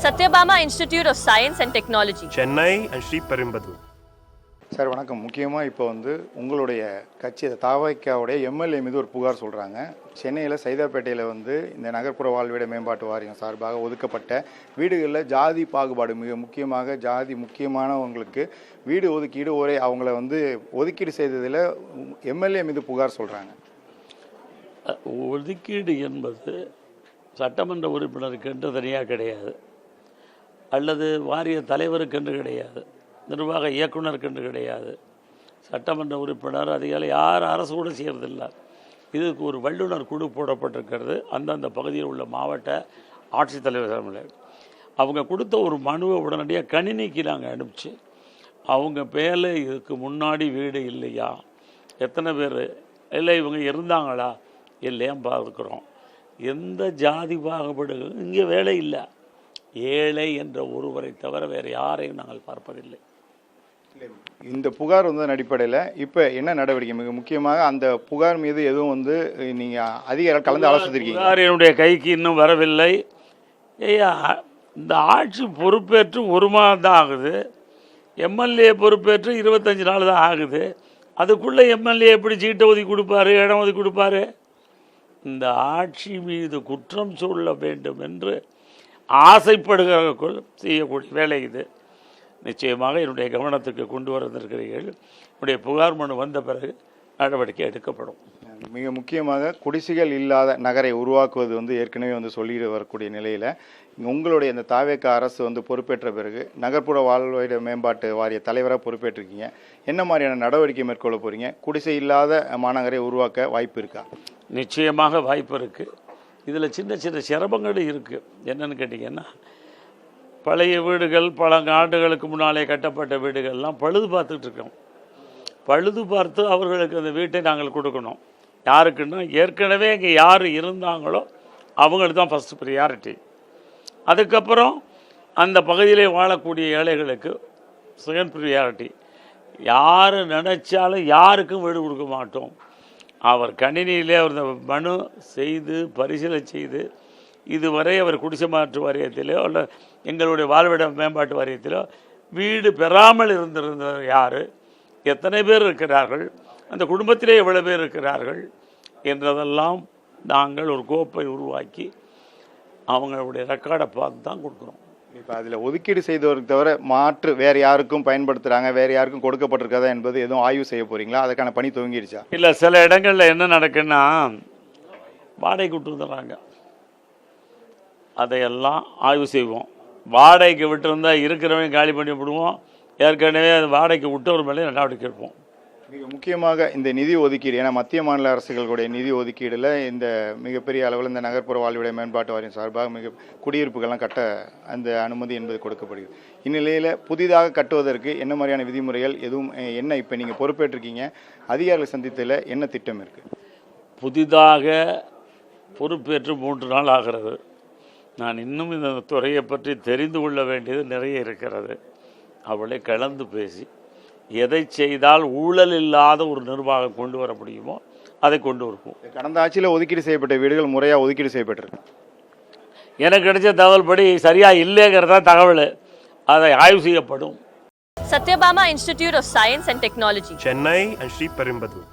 Satyabama Institute of Science and Technology, Chennai and Sri Perumbudur. Sir வணக்கம். முக்கியமாக இப்போ உங்களுடைய கட்சி தாவைக்காவுடைய எம்எல்ஏ மீது ஒரு புகார் சொல்கிறாங்க. சென்னையில் சைதாப்பேட்டையில் இந்த நகர்ப்புற வாழ்விட மேம்பாட்டு வாரியம் சார்பாக ஒதுக்கப்பட்ட வீடுகளில் ஜாதி பாகுபாடு, மிக முக்கியமாக ஜாதி முக்கியமானவங்களுக்கு வீடு ஒதுக்கீடு அவங்கள ஒதுக்கீடு செய்ததில் எம்எல்ஏ மீது புகார் சொல்கிறாங்க. ஒதுக்கீடு என்பது சட்டமன்ற உறுப்பினருக்கென்று தனியாக கிடையாது, அல்லது வாரிய தலைவருக்கென்று கிடையாது, நிர்வாக இயக்குனருக்கென்று கிடையாது. சட்டமன்ற உறுப்பினர் அதிகாலை யார் அரசு கூட செய்கிறதில்லை. இதுக்கு ஒரு வல்லுநர் குழு போடப்பட்டிருக்கிறது. அந்தந்த பகுதியில் உள்ள மாவட்ட ஆட்சித்தலைவர் அவங்க கொடுத்த ஒரு மனுவை உடனடியாக கணினிக்கு நாங்கள் அனுப்பிச்சு, அவங்க பேரில் இதுக்கு முன்னாடி வீடு இல்லையா, எத்தனை பேர் இல்லை இவங்க இருந்தாங்களா இல்லையா பார்க்குறோம். எந்த ஜாதி பாகுபாடுகளும் இங்கே வேலை இல்லை. ஏழை என்ற ஒருவரை தவிர வேறு யாரையும் நாங்கள் பார்ப்பதில்லை. இந்த புகார் அடிப்படையில் இப்போ என்ன நடவடிக்கை? மிக முக்கியமாக அந்த புகார் மீது எதுவும் நீங்கள் அதிகாரிகள் கலந்து ஆலோசித்திருக்கீங்க? புகார் என்னுடைய கைக்கு இன்னும் வரவில்லை. ஐயா, இந்த ஆட்சி பொறுப்பேற்று 1 மாதம் தான் ஆகுது. எம்எல்ஏ பொறுப்பேற்று 25 நாள் தான் ஆகுது. அதுக்குள்ளே எம்எல்ஏ எப்படி சீட்டை ஒதுக்கி கொடுப்பாரு, இடம் ஒதுக்கி கொடுப்பாரு? இந்த ஆட்சி மீது குற்றம் சொல்ல வேண்டும் என்று ஆசைப்படுகிறவர்கள் செய்யக்கூடிய வேலை இது. நிச்சயமாக என்னுடைய கவனத்துக்கு கொண்டு வந்திருக்கிறீர்கள். என்னுடைய புகார் மனு வந்த பிறகு நடவடிக்கை எடுக்கப்படும். மிக முக்கியமாக குடிசைகள் இல்லாத நகரை உருவாக்குவது ஏற்கனவே சொல்லிட்டு வரக்கூடிய நிலையில் உங்களுடைய இந்த தாவேக அரசு பொறுப்பேற்ற பிறகு நகர்ப்புற வாழ்விட மேம்பாட்டு வாரிய தலைவராக பொறுப்பேற்றிருக்கீங்க. என்ன மாதிரியான நடவடிக்கை மேற்கொள்ள போகிறீங்க? குடிசை இல்லாத மாநகரை உருவாக்க வாய்ப்பு இருக்கா? நிச்சயமாக வாய்ப்பு இருக்குது. இதில் சின்ன சின்ன சிரமங்கள் இருக்குது. என்னென்னு கேட்டிங்கன்னா, பழைய வீடுகள் பல ஆண்டுகளுக்கு முன்னாலே கட்டப்பட்ட வீடுகள்லாம் பழுது பார்த்துட்ருக்கோம். பழுது பார்த்து அவர்களுக்கு அந்த வீட்டை நாங்கள் கொடுக்கணும். யாருக்குன்னா, ஏற்கனவே இங்கே யார் இருந்தாங்களோ அவங்களுக்கு தான் ஃபஸ்ட்டு ப்ரியாரிட்டி. அதுக்கப்புறம் அந்த பகுதியிலே வாழக்கூடிய ஏழைகளுக்கு செகண்ட் ப்ரியாரிட்டி. யார் நினச்சாலும் யாருக்கும் வீடு கொடுக்க மாட்டோம். அவர் கணினியிலே அவர் மனு செய்து பரிசீலனை செய்து இதுவரை அவர் குடிசை மாற்று வாரியத்திலோ அல்ல எங்களுடைய வாழ்விட மேம்பாட்டு வாரியத்திலோ வீடு பெறாமல் இருந்திருந்தவர் யார், எத்தனை பேர் இருக்கிறார்கள், அந்த குடும்பத்திலே எவ்வளோ பேர் இருக்கிறார்கள் என்றதெல்லாம் நாங்கள் ஒரு கோப்பை உருவாக்கி அவங்களுடைய ரெக்கார்டை பார்த்து தான் கொடுக்குறோம். இப்போ அதில் ஒதுக்கீடு செய்தவருக்கு தவிர மாற்று வேறு யாருக்கும் பயன்படுத்துகிறாங்க, வேறு யாருக்கும் கொடுக்கப்பட்டிருக்கதா என்பது எதுவும் ஆய்வு செய்ய போகிறீங்களா? அதுக்கான பணி துவங்கிடுச்சா? இல்லை, சில இடங்களில் என்ன நடக்குன்னா வாடகைக்கு விட்டு வந்துடுறாங்க. அதையெல்லாம் ஆய்வு செய்வோம். வாடகைக்கு விட்டுருந்தால் இருக்கிறவங்க காலி பண்ணி விடுவோம். ஏற்கனவே அது வாடகைக்கு விட்டவர் மேலே நடவடிக்கை எடுப்போம். மிக முக்கியமாக இந்த நிதி ஒதுக்கீடு, ஏன்னா மத்திய மாநில அரசுகளுடைய நிதி ஒதுக்கீடில் இந்த மிகப்பெரிய அளவில் இந்த நகர்ப்புற வாழ்விட மேம்பாட்டு வாரியம் சார்பாக குடியிருப்புகள்லாம் கட்ட அந்த அனுமதி என்பது கொடுக்கப்படுகிறது. இந்நிலையில் புதிதாக கட்டுவதற்கு என்ன மாதிரியான விதிமுறைகள் எதுவும் என்ன இப்போ நீங்கள் பொறுப்பேற்றிருக்கீங்க, அதிகாரிகளை சந்தித்ததில் என்ன திட்டம் இருக்குது? புதிதாக பொறுப்பேற்று 3 நாள் ஆகிறது. நான் இன்னும் இந்த துறையை பற்றி தெரிந்து கொள்ள வேண்டியது நிறைய இருக்கிறது. அவளை கலந்து பேசி எதை செய்தால் ஊழல் இல்லாத ஒரு நிர்வாகம் கொண்டு வர முடியுமோ அதை கொண்டு வருவோம். கடந்த ஆட்சியில் ஒதுக்கீடு செய்யப்பட்ட வீடுகள் முறையாக ஒதுக்கீடு செய்யப்பட்டிருக்கு. எனக்கு கிடைச்ச தகவல் படி சரியாக இல்லைங்கிறதா தகவல். அதை ஆய்வு செய்யப்படும். Satyabama Institute of Science and Technology, Chennai and Sri Perumbudur.